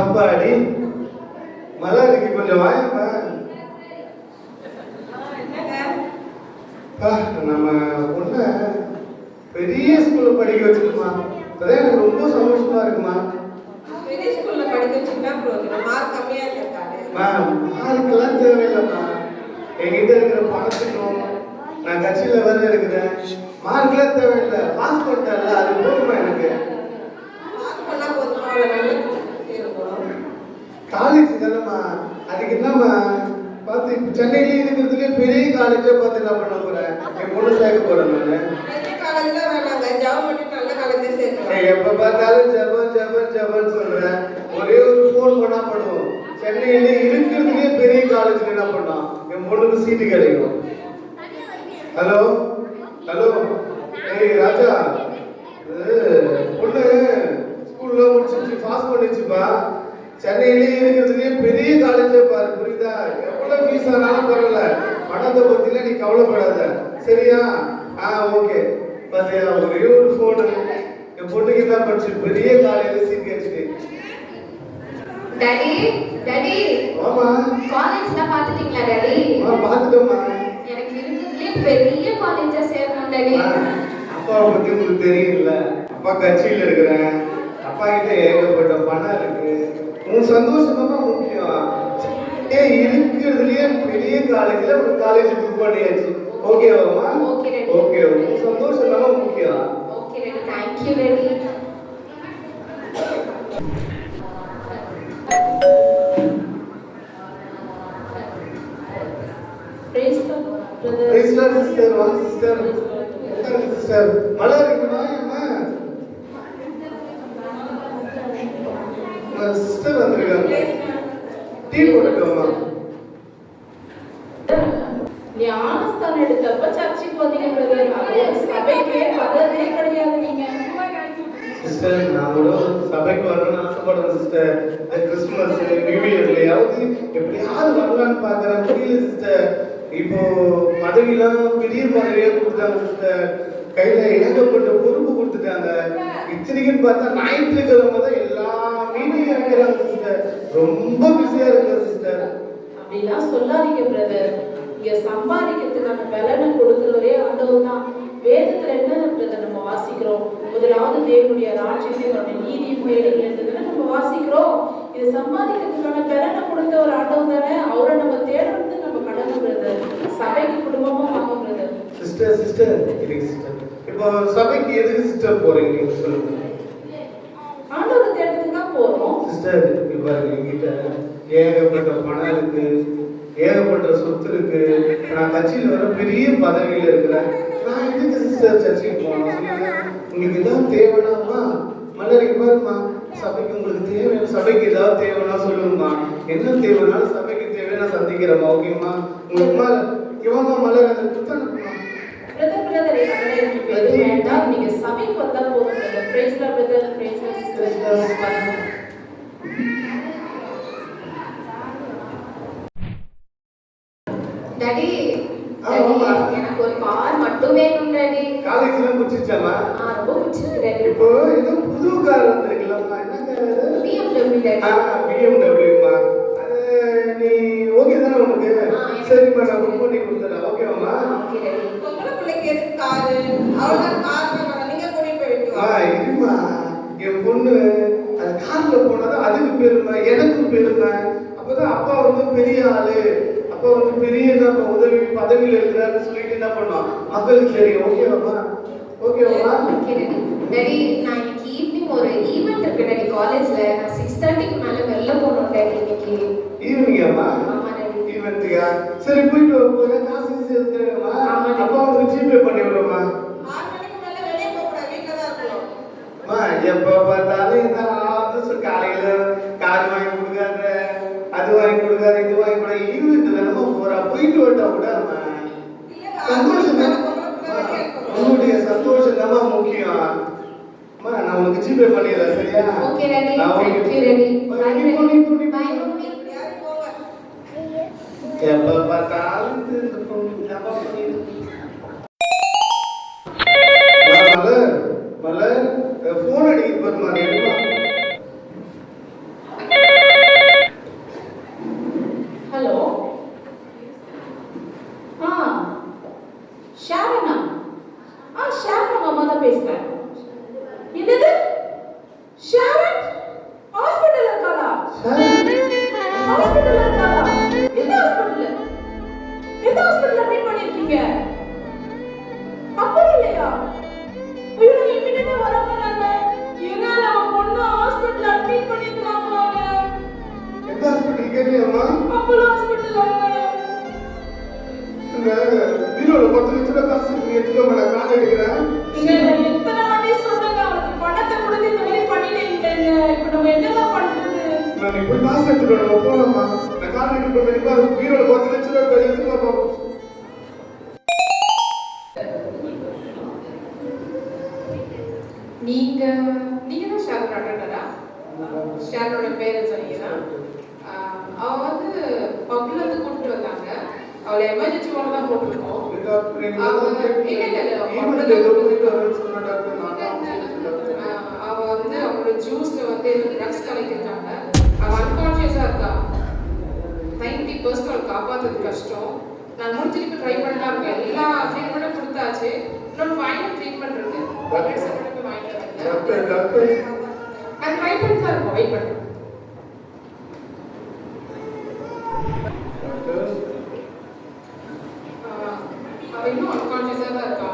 அப்பாடி மலருக்கு கொஞ்சம் வாயப்பா. நம்ம பொண்ணை பெரிய ஸ்கூல்ல படிக்க வச்சுக்கணுமா, அதான் எனக்கு ரொம்ப சந்தோஷமா இருக்குமா. பெரிய ஸ்கூல்ல படிக்க வச்சுக்கிட்டா மார்க் கம்மியா இருக்காது. மார்க்கெல்லாம் தேவையில்லைம்மா, என்கிட்ட இருக்கிற பணத்துக்கும் நான் கட்சியில வேற இருக்கிறேன். மார்க்லாம் தேவையில்லை, பாஸ் பண்ணிட்டேன்ல அது போதுமா எனக்கு. பாஸ் பண்ணா போதுமா? காலேஜ் தானேம்மா, அதுக்கு என்னம்மா பார்த்து இப்போ சென்னையிலே இருக்கிறதுலே பெரிய காலேஜா பார்த்து என்ன பண்ண போறேன், என் பொண்ணு சேர்க்க போறேன் நான். பெரிய காலேஜ் தான் வேணாங்க, ஜாப் பண்ணி நல்ல காலேஜே சேர்க்கலாம். எப்ப பார்த்தாலும் ஜபம் ஜபம் ஜபம் சொல்றேன். ஒரே ஒரு ஃபோன் பண்ணா பண்ணுவோம், சென்னையில இருக்கிறதுலே பெரிய காலேஜ் என்ன பண்ணோம், என் பொண்ணுக்கு சீட்டு கிடைக்கும். ஹலோ ஹலோ, ஏய் ராஜா, பொண்ணு ஸ்கூல்ல முடிச்சு பாஸ் பண்ணிச்சுப்பா, சென்னையிலே இருக்கிறதுலே பெரிய காலேஜே பாரு, புரியுதா? எவ்வளவு ஃபீஸ் ஆனாலும் பரவாயில்ல, பணத்தை பத்தில நீ கவலைப்படாத, சரியா? ஓகே. பாத்தியா, ஒரே ஒரு போனு, என் பொண்ணுக்கு என்ன படிச்சு பெரிய காலேஜ்ல சீட் கிடைச்சிட்டு. டாடி டாடி, ஆமா காலேஜ்ல பாத்துட்டீங்களா டாடி? பாத்துட்டோமா. எனக்கு இருக்கிறதுலே பெரிய காலேஜா சேரணும் டாடி. அப்பாவை பத்தி உங்களுக்கு தெரியல, அப்பா கட்சியில இருக்கிறேன், அப்பா கிட்ட ஏகப்பட்ட பணம் இருக்கு. உன் சந்தோஷம் தான் முக்கியம். இருக்கிறதுலயே பெரிய காலேஜ்ல ஒரு காலேஜ் புக் பண்ணியாச்சு, ஓகேவாமா? ஓகே, உன் சந்தோஷம் தான் முக்கியம். Okay daddy, thank you daddy. Praise lord sister, வாங்க சிஸ்டர். சிஸ்டர் மலருக்கு வாங்கம்மா. சிஸ்டர் வந்திருக்காங்க, டீ போட்டுக்கோமா. நீ ஆனஸ்தான் எடுத்தப்ப சர்ச்சுக்கு வந்தீங்க பிரதர், அதே சபைக்கே வரதே கிடையாது நீங்க. சிஸ்டர் நான் கூட சபைக்கு வரணும்னு ஆசைப்படுறேன் சிஸ்டர். கிறிஸ்துமஸ் நியூ இயர்லயாவது எப்படியாவது வரலான்னு பாக்குறேன், புரியல சிஸ்டர். இப்போ பதவியெல்லாம் பெரிய பதவியா கொடுத்துட்டாங்க சிஸ்டர், கையில ஏகப்பட்ட பொறுப்பு கொடுத்துட்டாங்க. இத்தனைக்குன்னு பார்த்தா ஞாயிற்றுக்கிழமை தான் எல்லா மீட்டிங் இருக்கிறாங்க சிஸ்டர், ரொம்ப பிஸியா இருக்கு சிஸ்டர். அப்படிலாம் சொல்லாதீங்க பிரதர், இங்க சம்பாதிக்கிறதுக்கான பலனை கொடுக்கிறவரே ஆண்டவர் தான். வேதத்துல என்ன பிரதர் நம்ம வாசிக்கிறோம், முதலாவது தேவனுடைய ராஜ்யத்தையும் அவருடைய நீதியும் தேடுகிறதுன்னு நம்ம வாசிக்கிறோம். இது சம்பாதிக்கிறதுக்கான பலனை கொடுத்த ஒரு ஆண்டவர் தானே, அவரை நம்ம தேடுறது நம்ம கடமை பிரதர். சபைக்கு குடும்பமா வாங்க பிரதர். சிஸ்டர் சிஸ்டர் இதுக்கு சிஸ்டர், இப்போ சபைக்கு எதுக்கு சிஸ்டர் போறீங்க நீங்க சொல்லுங்க. ஆண்டவர் தேடுறதுக்கு தான் போறோம் சிஸ்டர். இப்போ என்கிட்ட ஏகப்பட்ட பணம் இருக்கு, ஏகப்பட்ட சொத்து இருக்கு, நான் கட்சியில வர பெரிய பதவியில இருக்கிறேன். நான் எதுக்கு சிஸ்டர் சர்ச்சைக்கு போகணும் சொல்லுங்க. உங்களுக்கு ஏதாவது தேவைனாமா மலருக்கு பாருமா, சபைக்கு உங்களுக்கு தேவை, சபைக்கு ஏதாவது தேவைன்னா சொல்லுங்கம்மா. என்ன தேவைனாலும் சபைக்கு தேவை, நான் சந்திக்கிறேம்மா, ஓகேம்மா? உங்களுக்கு இவங்க மலர் அதை கொடுத்தானுமா. பிரதர் பிரதர் அதெல்லாம் எனக்கு எதுவும் வேண்டாம், நீங்க சபைக்கு வந்தா போதும் brother. Praise lord brother, praise lord sister. Daddy எனக்கு ஒரு கார் மட்டும் வேணும் டாடி. காலேஜ்ல முடிச்சிச்சாமா? ரொம்ப பிடிச்சிருக்கு டாடி. இப்போ ஏதோ புது கார் வந்திருக்குல்லம்மா, என்ன கார்? BMW daddy. BMW மா, அது நீ ஓகே தானே உனக்கு? சரிம்மா, நான் புக் பண்ணி கொடுத்துறேன், ஓகேவாம்மா? Okay daddy. பொம்பளை பிள்ளைக்கு எதுக்கு காரு? அவளுக்கு கார் வேணாம், நீங்க கூட்டிட்டு போயிட்டு இதுமா என் பொண்ணு அது கார்ல போனாதான் அதுக்கு பெருமை, எனக்கு பெருமை. அப்பதான் அப்பா வந்து பெரிய ஆளு, அப்பா வந்து பெரிய உதவி பதவியில இருக்கிறாருன்னு சொல்லிட்டு என்ன பண்ணுவான், மக்களுக்கு தெரியும். ஓகேவாம்மா? ஓகேவாம்மா? Okay daddy. டாடி நான் இன்னைக்கு ஈவினிங் ஒரு ஈவென்ட் இருக்கு டாடி காலேஜ்ல, நான் 6:30க்கு மேல வெளில போகணும் டாடி இன்னைக்கு. ஈவினிங்காம்மா? ஆமா டாடி. ஈவென்ட்டுக்கா? சரி போயிட்டு வா, காசு சேர்த்துமா, அப்பா வந்து ஜிபே பண்ணி விடுமா. 6 மணிக்கு மேல வெளியே போக கூடாது, வீட்ல தான் இருக்கணும். எப்ப பார்த்தாலும் இந்த காலையில கார் வாங்கி கொடுக்காத, அது வாங்கி கொடுக்காத, இது வாங்கி கூட ஈவென்ட் தானமா போறா, போயிட்டு விட்டா விடாம. சந்தோஷம் தான் உன்னுடைய சந்தோஷம் தான் முக்கியம். நான் உனக்கு ஜிபே பண்ணிடுறேன், சரியா? Okay daddy, thank you daddy. Bye daddy. Bye mummy. யாரும் போங்க. எப்ப பார்த்தாலும் இந்த பொண்ணு ஜபம் பண்ணிடு. மலர் மலர் போன் அடிக்க பாருமா, நீங்க? அப்படி இல்லையா? ஐயோ, நான் இமிடியேட்டா வராம நாங்க எங்க நம்ம பொண்ணு ஹாஸ்பிடல்ல அட்மிட் பண்ணிருக்காங்க. எந்த ஹாஸ்பிட்டல் கேட்டியாமா? அப்போலோ ஹாஸ்பிடல்ல. இந்த பீரோல 10 லட்சம் ரூபாய் காசு நீ எடுத்துக்கோ, நான் கார்டு எடுக்கிறேன். இங்க எத்தனை வாட்டி சொன்னங்க அவருக்கு பணத்தை கொடுத்து இந்த மாதிரி பண்ணிட்டீங்க. இப்போ நம்ம என்னதான் பண்றது? நான் நீ போய் காசு எடுத்துக்கோ, நம்ம போலாமா? நான் கார்டு எடுத்து போய் அது பீரோல 10 லட்சம் ரூபாய் எடுத்துக்கோ பாப்போம். நீங்க தான் ஷாரோட அட்டெண்டரா? ஷாரோட பேர் சொன்னீங்கன்னா அவ வந்து பப்ல இருந்து கூட்டிட்டு வந்தாங்க. அவளை எமர்ஜென்சி வார்டு தான் போட்டிருக்கோம். அவ வந்து அவளோட ஜூஸ்ல வந்து ட்ரக்ஸ் கலக்கிருக்காங்க. அவ அன்கான்ஷியஸா இருக்கா. 90% அவளை காப்பாத்துறது கஷ்டம். நான் முடிச்சிருக்கு ட்ரை பண்ணலாம் இருக்கேன். எல்லா ட்ரீட்மெண்ட்டும் கொடுத்தாச்சு. இன்னொரு ஃபைனல் ட்ரீட்மெண்ட் இருக்கு. மெடிசன் மட்டும் வாங்கிட்டு வரேன். அது ட்ரை பண்ணி தான் இருக்கோம். வெயிட் பண்ணுறோம். அவ இன்னும் அன்கான்ஷியஸா தான் இருக்கா.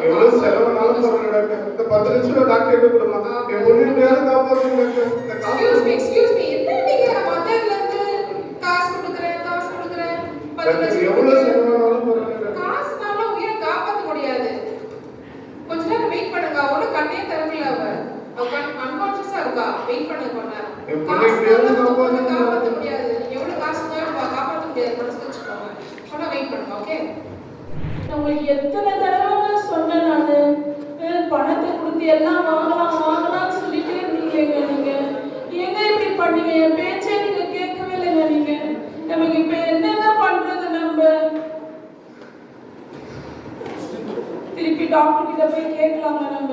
எவ்வளவு செலவுனாலும் பரவாயில்ல டாக்டர். இந்த 10 லட்சம் ரூபாய் டாக்டர் எடுத்து கொடுமா. என் பொண்ணு எப்படியாவது காப்பாற்றுங்க டாக்டர். எக்ஸ்கியூஸ் மீ என்ன நீங்க மதர்ல இருந்து காசு கொடுக்குறேன் 10 லட்சம் எவ்வளவு செலவானாலும் பரவாயில்ல. காசுனால உயிரை காப்பாற்ற முடியாது. கொஞ்ச நேரம் வெயிட் பண்ணுங்க. அவளோட கண்ணே திறக்கல. அவ அன்கான்ஷியஸா இருக்கா. வெயிட் பண்ணுங்க கொஞ்ச நேரம். காப்பாற்ற முடியாது. எவ்வளவு காசுனாலும் காப்பாற்ற முடியாது. மனசு வச்சுக்கோங்க. கொஞ்சம் வெயிட் பண்ணுங்க. ஓகே. உங்களுக்கு எத்தனை தடவை சொன்னேன் நானு, பணத்தை கொடுத்து எல்லாம் வாங்கலாம்னு சொல்லிட்டே இருந்தீங்க. நீங்க எங்க இப்படி பண்ணீங்க? என் பேச்சே நீங்க கேட்கவே இல்லைங்க. நீங்க நமக்கு இப்ப என்னங்க பண்றது? நம்ம திருப்பி டாக்டர் கிட்ட போய் கேட்கலாங்க. நம்ம